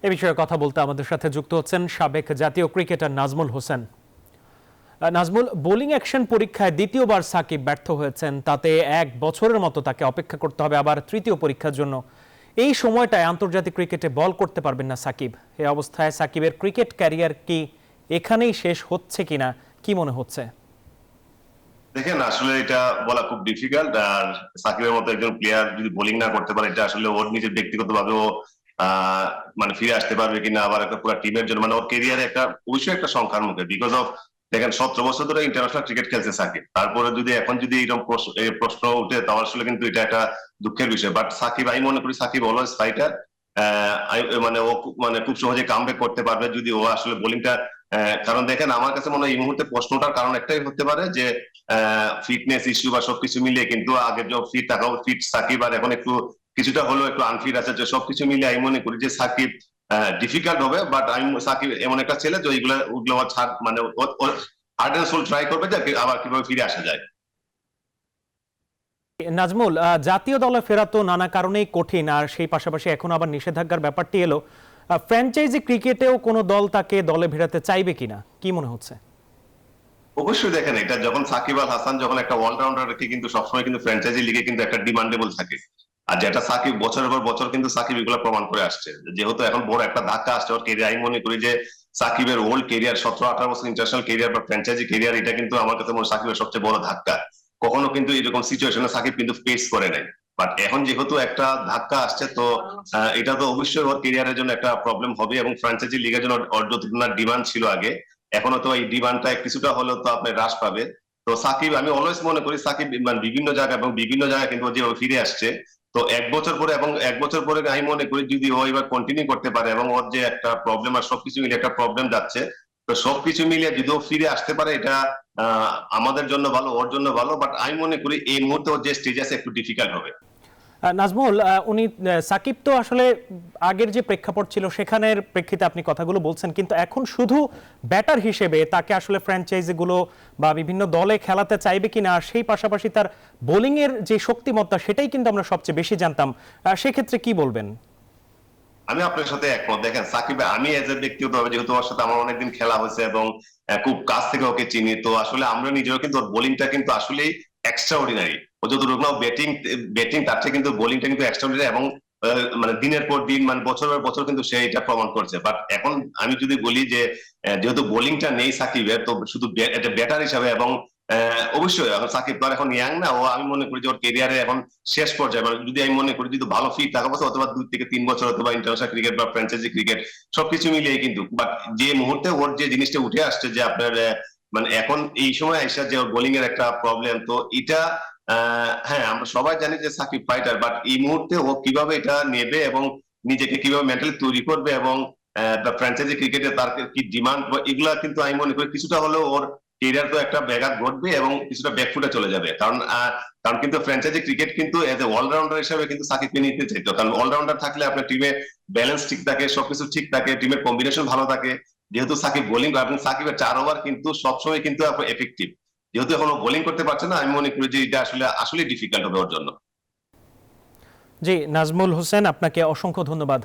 এ বিষয়ে কথা বলতে আমাদের সাথে যুক্ত হচ্ছেন সাবেক জাতীয় cricketer Nazmul Hossain. Nazmul, bowling action পরীক্ষায় দ্বিতীয়বার সাকিব ব্যর্থ হয়েছেন, তাতে 1 বছরের মতো তাকে অপেক্ষা করতে হবে আবার তৃতীয় পরীক্ষার জন্য। এই সময়টায় আন্তর্জাতিক ক্রিকেটে বল করতে পারবেন না সাকিব। এই অবস্থায় সাকিবের ক্রিকেট ক্যারিয়ার কি এখানেই শেষ হচ্ছে কিনা, কি মনে হচ্ছে? দেখেন, আসলে এটা বলা খুব ডিফিকাল্ট। আর সাকিবের মতো একজন প্লেয়ার যদি বোলিং না করতে পারে, এটা আসলে ওর নিজের ব্যক্তিগত ভাবেও মানে ফিরে আসতে পারবে কিনা, আবার একটা পুরো টিমের জন্য, মানে ওর কেরিয়ারে একটা অবশ্যই একটা সংখ্যার মুখে। বিকজ অফ দেখেন, 17 বছর ধরে ইন্টারন্যাশনাল ক্রিকেট খেলছে সাকিব, তারপরে যদি এখন যদি এরকম প্রশ্ন উঠে, তাহলে আসলে কিন্তু এটা একটা দুঃখের বিষয়। বাট সাকিব, আমি মনে করি সাকিব অলওয়েজ ফাইটার। মানে ও মানে খুব সহজে কামব্যাক করতে পারবে যদি ও আসলে বোলিংটা। কারণ দেখেন, আমার কাছে মনে হয় এই মুহূর্তে প্রশ্নটার কারণ একটাই হতে পারে যে ফিটনেস ইস্যু বা সবকিছু মিলিয়ে, কিন্তু আগে যে ফিট থাকা ফিট সাকিব, আর এখন একটু কিছুটা হলেও একটু আনফিট আছে। যে সবকিছু মিলিয়ে আমি মনে করি যে সাকিব ডিফিকাল্ট হবে। বাট আমি সাকিব এমন একটা ছেলে যে ওইগুলো ওগুলো ছাড়, মানে হার্ড এন্ড সোল ট্রাই করবে যে আবার কিভাবে ফিরে আসা যায়। নাজমুল, জাতীয় দলে ফেরা তো নানা কারণেই কঠিন, আর সেই পাশাপাশি এখন আবার নিষেধাজ্ঞার ব্যাপারটি এলো। ফ্র্যাঞ্চাইজি ক্রিকেটেও কোনো দল তাকে দলে ভিড়াতে চাইবে কিনা, কি মনে হচ্ছে? অবশ্যই দেখেন, এটা যখন সাকিব আল হাসান যখন একটা অলরাউন্ডার রেখে, কিন্তু সবসময় কিন্তু ফ্র্যাঞ্চাইজি লিগে কিন্তু একটা ডিমান্ডেবল থাকে। আর যেটা সাকিব বছরের পর বছর কিন্তু সাকিব এগুলো প্রমাণ করে আসছে। যেহেতু এখন বড় একটা ধাক্কা আসছে ওর কেরিয়ার, আমি মনে করি যে সাকিবের ওল্ড কেরিয়ার 17-18 বছর ইন্টারন্যাশনাল কেরিয়ার বা ফ্র্যাঞ্চাইজি কেরিয়ার, এটা কিন্তু আমার কাছে মনে হয় সাকিবের সবচেয়ে বড় ধাক্কা। কখনো কিন্তু এরকম সিচুয়েশনে সাকিব কিন্তু ফেস করে নাই। বাট এখন যেহেতু একটা ধাক্কা আসছে, তো এটা তো অবশ্যই ওর কেরিয়ারের জন্য একটা প্রবলেম হবে। এবং ফ্র্যাঞ্চাইজি লিগের জন্য ওর যতটুকু ডিমান্ড ছিল আগে, এখনো তো এই ডিমান্ডটা কিছুটা হলেও তো আপনার হ্রাস পাবে। তো সাকিব, আমি অলওয়েজ মনে করি সাকিব মানে বিভিন্ন জায়গায় এবং বিভিন্ন জায়গায় কিন্তু যে ও ফিরে আসছে। তো 1 বছর পরে, এবং 1 বছর পরে আমি মনে করি যদি ও এবার কন্টিনিউ করতে পারে, এবং ওর যে একটা প্রবলেম আর সবকিছু মিলে একটা প্রবলেম যাচ্ছে, তো সবকিছু মিলিয়ে যদি ও ফিরে আসতে পারে, এটা আমাদের জন্য ভালো, ওর জন্য ভালো। বাট আমি মনে করি এই মুহূর্তে ওর যে স্টেজ আছে একটু ডিফিকাল্ট হবে। নাজমুল, উনি সাকিব তো আসলে আগের যে প্রেক্ষাপট ছিল সেখানের প্রেক্ষিতে আপনি কথাগুলো বলছেন, কিন্তু এখন শুধু ব্যাটার হিসেবে তাকে আসলে ফ্র্যাঞ্চাইজিগুলো বা বিভিন্ন দলে খেলাতে চাইবে কিনা, আর সেই পাশাপাশি তার বোলিং এর যে শক্তিমত্তা সেটাই কিন্তু আমরা সবচেয়ে বেশি জানতাম। সেক্ষেত্রে কি বলবেন? আমি আপনার সাথে একমত। দেখেন, সাকিব, আমি এজ এ ব্যক্তিগতভাবে যেহেতু ওর সাথে আমার অনেকদিন খেলা হয়েছে এবং খুব কাছ থেকে ওকে চিনি, তো আসলে আমরা নিজেও কিন্তু ওর বোলিংটা কিন্তু আসলেই এক্সট্রা অর্ডিনারি। ও যতটুকু না ব্যাটিং ব্যাটিং তার চেয়ে কিন্তু বোলিংটা কিন্তু এক্সট্রা অর্ডিনারি। এবং মানে দিনের পর দিন, মানে বছরের পর বছর কিন্তু সে এটা প্রমাণ করছে। বাট এখন আমি যদি বলি যে যেহেতু বোলিংটা নেই সাকিবের, তো শুধু একটা ব্যাটার হিসাবে, এবং অবশ্যই এখন সাকিব তো আর এখন ইয়াং না। ও আমি মনে করি যে ওর কেরিয়ারে এখন শেষ পর্যায়ে, মানে যদি আমি মনে করি যদি ভালো ফিট থাকা বছর, অথবা 2 থেকে 3 বছর, অথবা ইন্টারন্যাশনাল ক্রিকেট বা ফ্র্যাঞ্চাইজি ক্রিকেট সবকিছু মিলিয়ে কিন্তু। বাট যে মুহূর্তে ওর যে জিনিসটা উঠে আসছে যে আপনার মানে এখন এই সময় আইসা যে ওর বোলিং এর একটা প্রবলেম, তো এটা হ্যাঁ, আমরা সবাই জানি যে সাকিব ফাইটার। বাট এই মুহূর্তে ও কিভাবে এটা নেবে এবং নিজেকে কিভাবে মেন্টালি তৈরি করবে, এবং ফ্র্যাঞ্চাইজি ক্রিকেটে তার কি ডিমান্ড, এগুলা কিন্তু আমি মনে করি কিছুটা হলেও ওর কেরিয়ার তো একটা ব্যাঘাত ঘটবে এবং কিছুটা ব্যাকফুটে চলে যাবে। কারণ কিন্তু ফ্র্যাঞ্চাইজি ক্রিকেট কিন্তু এজ এ অলরাউন্ডার হিসেবে কিন্তু সাকিবকে নিতে চাইতো। কারণ অলরাউন্ডার থাকলে আপনার টিমে ব্যালেন্স ঠিক থাকে, সবকিছু ঠিক থাকে, টিমের কম্বিনেশন ভালো থাকে। যেহেতু সাকিব বোলিং, এবং সাকিবের 4 ওভার কিন্তু সবসময় কিন্তু এফেক্টিভ। যেহেতু এখনো বোলিং করতে পারছে না, আমি মনে করি যে এটা আসলে আসলে ডিফিকাল্ট হবে ওর জন্য। জি, নাজমুল হোসেন, আপনাকে অসংখ্য ধন্যবাদ।